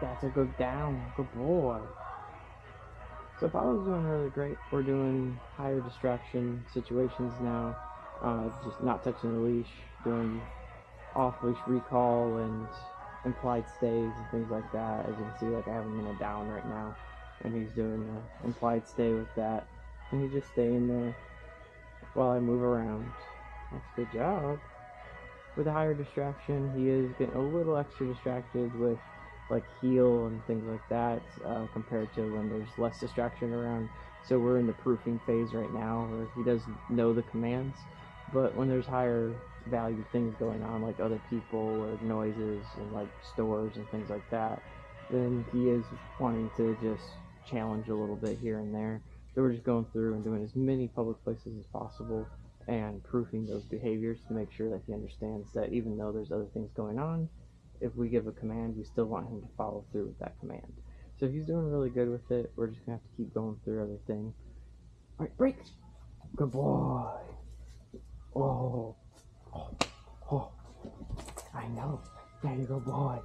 That's a good down. Good boy. So Apollo's doing really great. We're doing higher distraction situations now. Just not touching the leash, doing off-leash recall and implied stays and things like that. As you can see, like I have him in a down right now, and he's doing an implied stay with that. And he's just staying there while I move around. That's a good job. With a higher distraction, he is getting a little extra distracted with like heel and things like that compared to when there's less distraction around. So we're in the proofing phase right now where he does know the commands, but when there's higher value things going on like other people or noises and like stores and things like that, then he is wanting to just challenge a little bit here and there. So we're just going through and doing as many public places as possible and proofing those behaviors to make sure that he understands that even though there's other things going on, if we give a command, we still want him to follow through with that command. So he's doing really good with it. We're just going to have to keep going through everything. All right, break. Good boy. Oh. Oh. Oh. I know. Yeah, you good boy.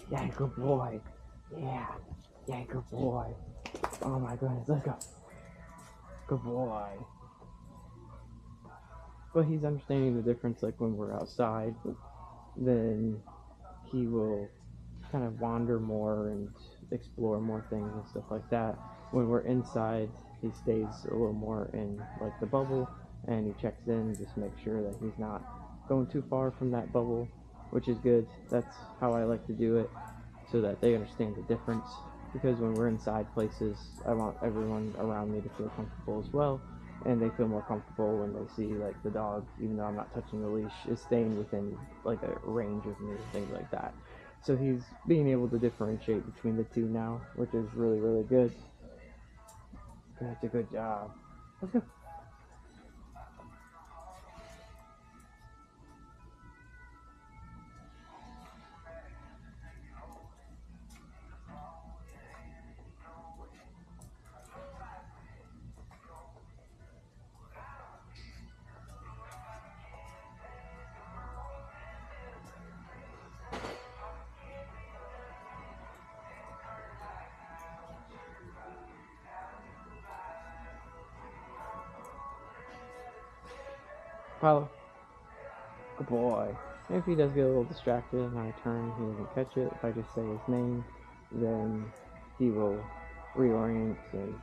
Yeah, good boy. Yeah. Yeah, good boy. Oh my goodness, let's go. Good boy. But he's understanding the difference, like when we're outside, then he will kind of wander more and explore more things and stuff like that. When we're inside, he stays a little more in like the bubble, and he checks in, just make sure that he's not going too far from that bubble, which is good. That's how I like to do it, so that they understand the difference. Because when we're inside places, I want everyone around me to feel comfortable as well, and they feel more comfortable when they see like the dog, even though I'm not touching the leash, is staying within like a range of me and things like that. So he's being able to differentiate between the two now, which is really, really good. That's a good job. Let's go. Follow. Good boy. And if he does get a little distracted and I turn, he doesn't catch it. If I just say his name, then he will reorient and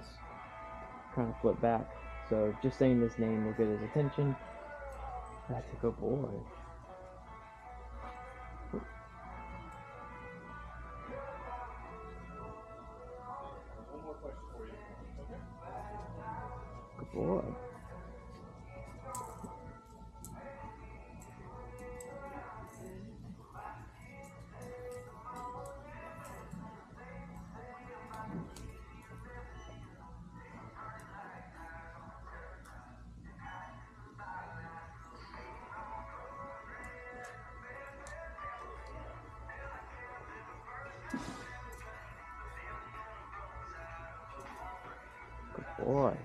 kind of flip back. So just saying his name will get his attention. That's a good boy. Good boy. Good boy.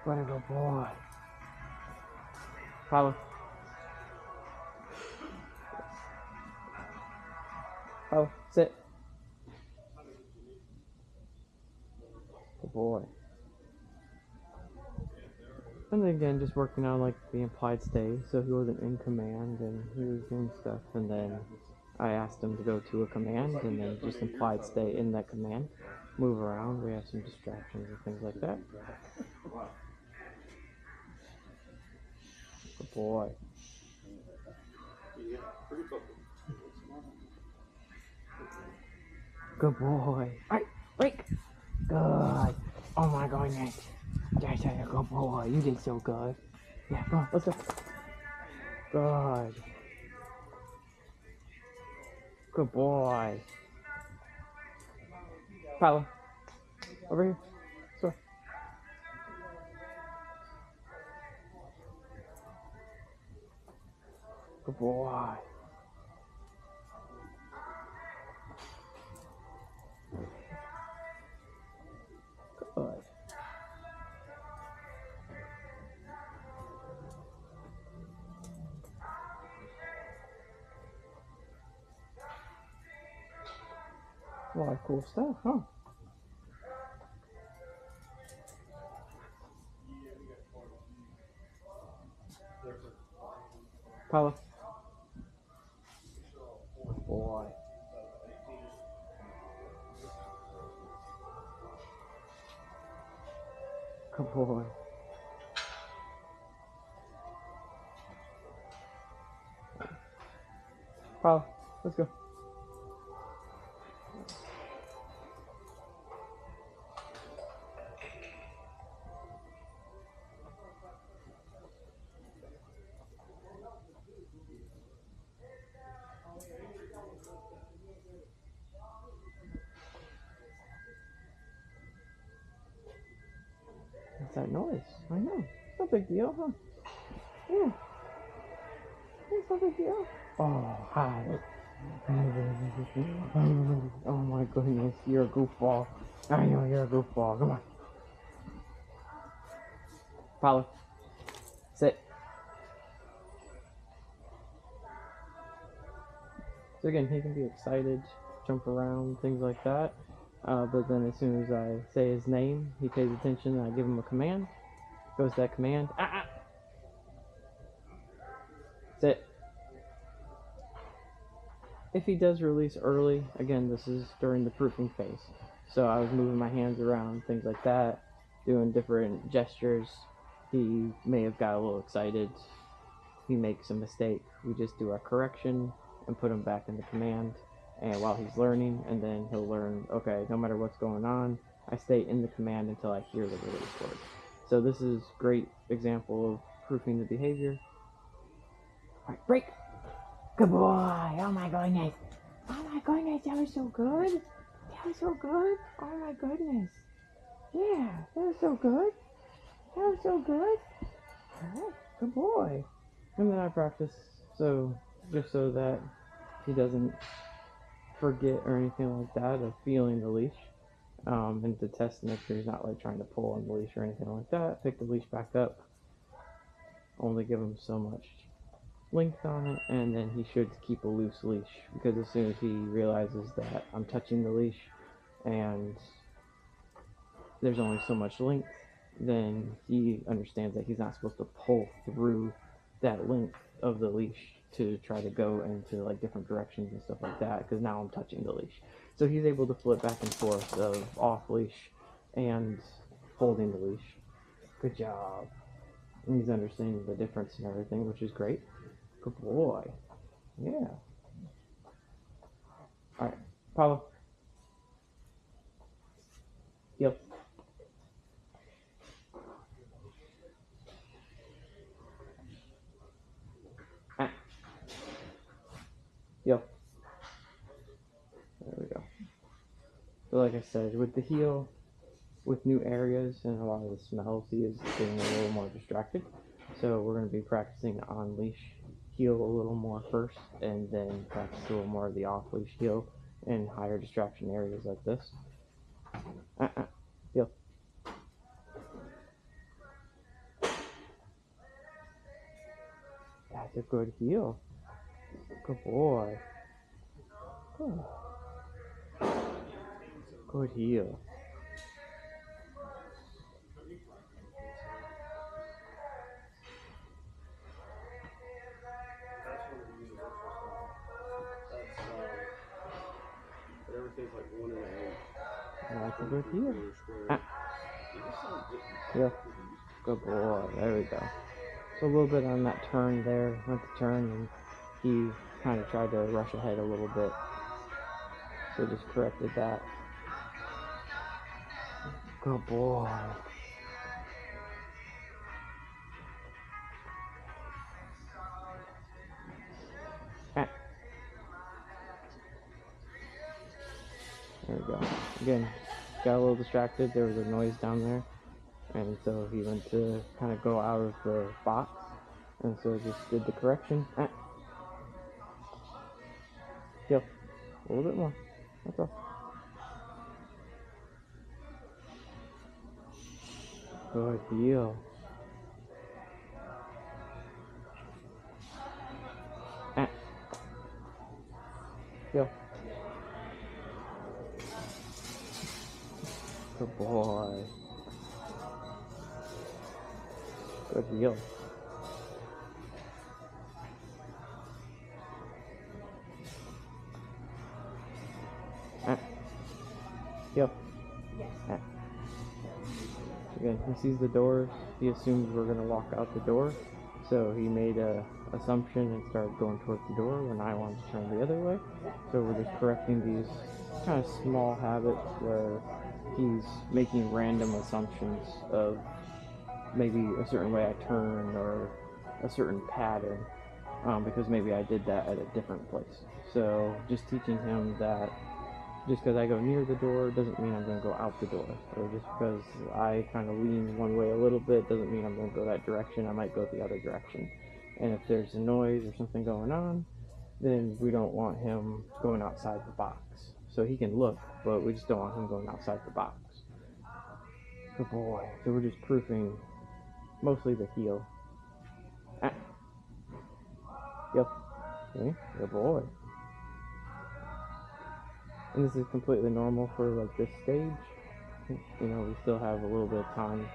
What a good boy. Follow. Follow. Sit. Good boy. And then again, just working on like the implied stay, so he wasn't in command and he was doing stuff, and then I asked him to go to a command and then just implied stay in that command, move around. We have some distractions and things like that. Good boy. Good boy. Alright, break. Good. Oh my goodness. That's a good boy. You did so good. Yeah, come on, let's go. Good. Good boy. Follow. Over here. Sorry. Good boy. Good. A lot of cool stuff, huh? Paula. Boy. Good boy. Paula, let's go. What's that noise? I know. It's no big deal, huh? Yeah. It's no big deal. Oh, hi. Oh my goodness, you're a goofball. I know you're a goofball. Come on. Paula. Sit. So again, he can be excited, jump around, things like that. But then as soon as I say his name, he pays attention and I give him a command. Goes that command. Sit. If he does release early, again, this is during the proofing phase. So I was moving my hands around, things like that, doing different gestures. He may have got a little excited. He makes a mistake. We just do our correction and put him back in the command. And while he's learning, and then he'll learn, okay, no matter what's going on, I stay in the command until I hear the release word. So this is a great example of proofing the behavior. All right, break. Good boy. Oh my goodness. Oh my goodness, that was so good. That was so good. Oh my goodness. Yeah, that was so good. That was so good. All right, good boy. And then I practice, so just so that he doesn't forget or anything like that of feeling the leash. And to test to make sure he's not like trying to pull on the leash or anything like that. Pick the leash back up. Only give him so much length on it, and then he should keep a loose leash, because as soon as he realizes that I'm touching the leash and there's only so much length, then he understands that he's not supposed to pull through that length of the leash to try to go into like different directions and stuff like that, because now I'm touching the leash. So he's able to flip back and forth of off leash and holding the leash. Good job. And he's understanding the difference and everything, which is great. Good boy. Yeah. Alright, Paulo. Yep. Yep. There we go. So like I said, with the heel, with new areas and a lot of the smells, he is getting a little more distracted. So we're going to be practicing on leash heel a little more first, and then practice a little more of the off leash heel in higher distraction areas like this. Heel. That's a good heel. Good boy. Good. Good heel. That's a good heel. Yeah. Good boy. There we go. So a little bit on that turn there. Went to turn and he kind of tried to rush ahead a little bit. So just corrected that. Good boy. There we go. Again, got a little distracted. There was a noise down there. And so he went to kind of go out of the box. And so just did the correction. Heel. A little bit more. That's all. Good heel. Heel. Good heel. Heel. Again, he sees the doors. He assumes we're going to walk out the door. So he made a assumption and started going towards the door when I wanted to turn the other way. So we're just correcting these kind of small habits where he's making random assumptions of maybe a certain way I turn or a certain pattern, because maybe I did that at a different place. So just teaching him that just because I go near the door doesn't mean I'm going to go out the door, or just because I kind of lean one way a little bit doesn't mean I'm going to go that direction. I might go the other direction. And if there's a noise or something going on, then we don't want him going outside the box. So he can look, but we just don't want him going outside the box. Good boy. So we're just proofing mostly the heel. Yep. Okay. Good boy. And this is completely normal for like this stage. You know, we still have a little bit of time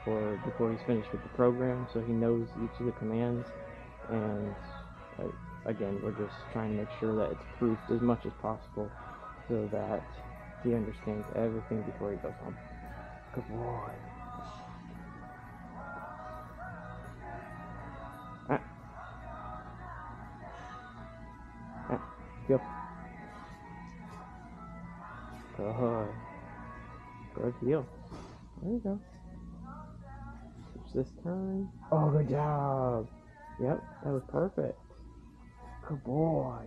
before he's finished with the program, so he knows each of the commands. And again, we're just trying to make sure that it's proofed as much as possible so that he understands everything before he goes home. Good boy. Yep. Good heel. There you go. Switch this turn. Oh, good job. Yep, that was perfect. Good boy.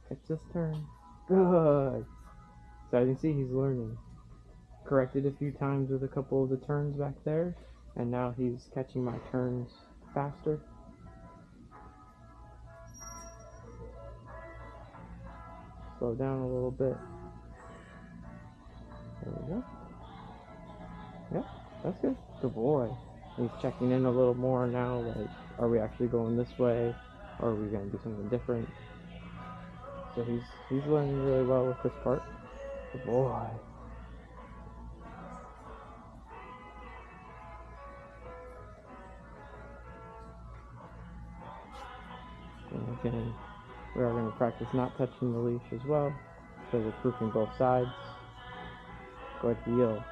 Catch this turn. Good. So you can see he's learning. Corrected a few times with a couple of the turns back there, and now he's catching my turns faster. Slow down a little bit. There we go. Yep, that's good. Good boy. He's checking in a little more now, like, are we actually going this way? Or are we going to do something different? So he's learning really well with this part. Good boy. And again, we are going to practice not touching the leash as well, so we're proofing both sides. Good heel.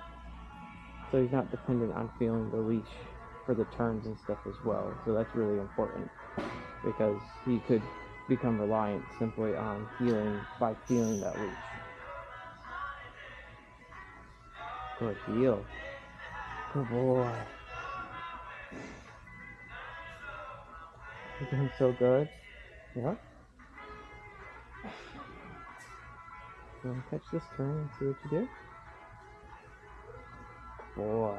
So he's not dependent on feeling the leash for the turns and stuff as well. So that's really important, because he could become reliant simply on healing by feeling that leash. Good heel. Good boy. You're doing so good. Yep. You want to catch this turn and see what you do? Good boy.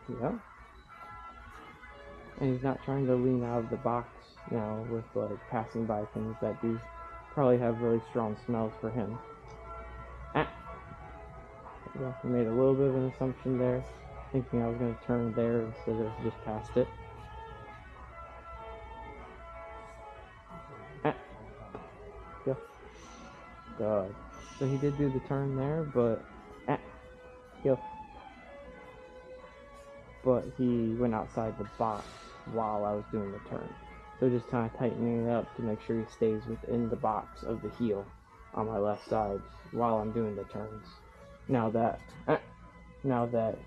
Yep. And he's not trying to lean out of the box now with like passing by things that do probably have really strong smells for him. Yeah, I made a little bit of an assumption there, thinking I was going to turn there instead of just past it. Go. Good. So he did do the turn there, but he went outside the box while I was doing the turn. So just kind of tightening it up to make sure he stays within the box of the heel on my left side while I'm doing the turns. Now that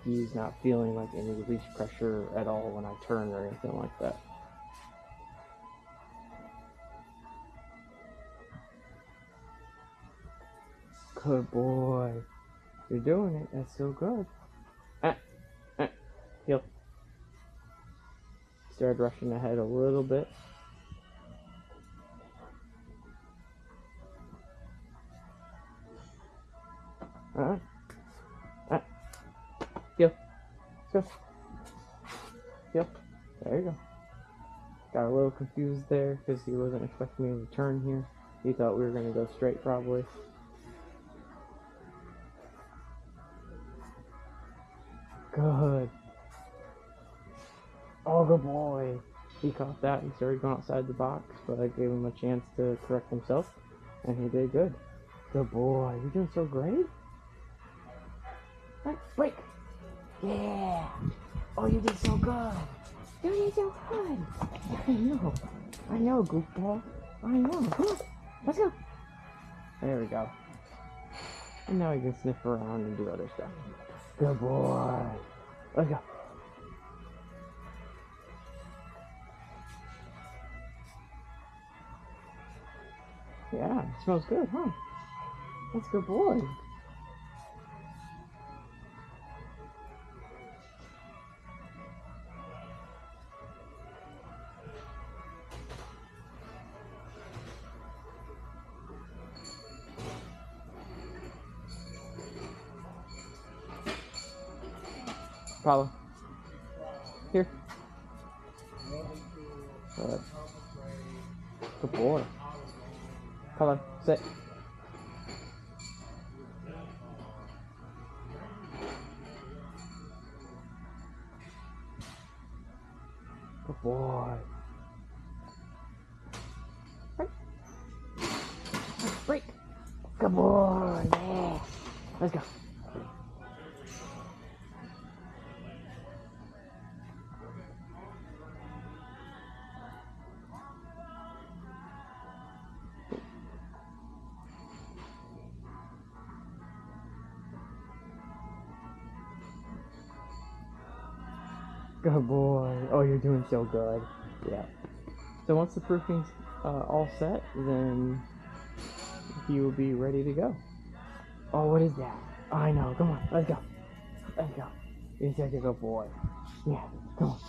he's not feeling like any leash pressure at all when I turn or anything like that. Good boy. You're doing it. That's so good. Heel. Started rushing ahead a little bit. Heel. Go. Heel. There you go. Got a little confused there because he wasn't expecting me to turn here. He thought we were going to go straight probably. Good. Oh, good boy. He caught that and started going outside the box, but I gave him a chance to correct himself, and he did good. Good boy. You're doing so great. All right, break. Yeah. Oh, you did so good. You did so good. I know, goofball. I know. Come on, let's go. There we go. And now we can sniff around and do other stuff. Good boy. Let's go. Yeah, it smells good, huh? That's a good boy. Paula. Here. Good. Good boy. Paula, sit. Good boy. Break. Good boy. Yeah. Let's go. Good boy. Oh, you're doing so good. Yeah. So once the proofing's all set, then he will be ready to go. Oh, what is that? I know. Come on. Let's go. Let's go. You're such a good boy. Yeah. Come on.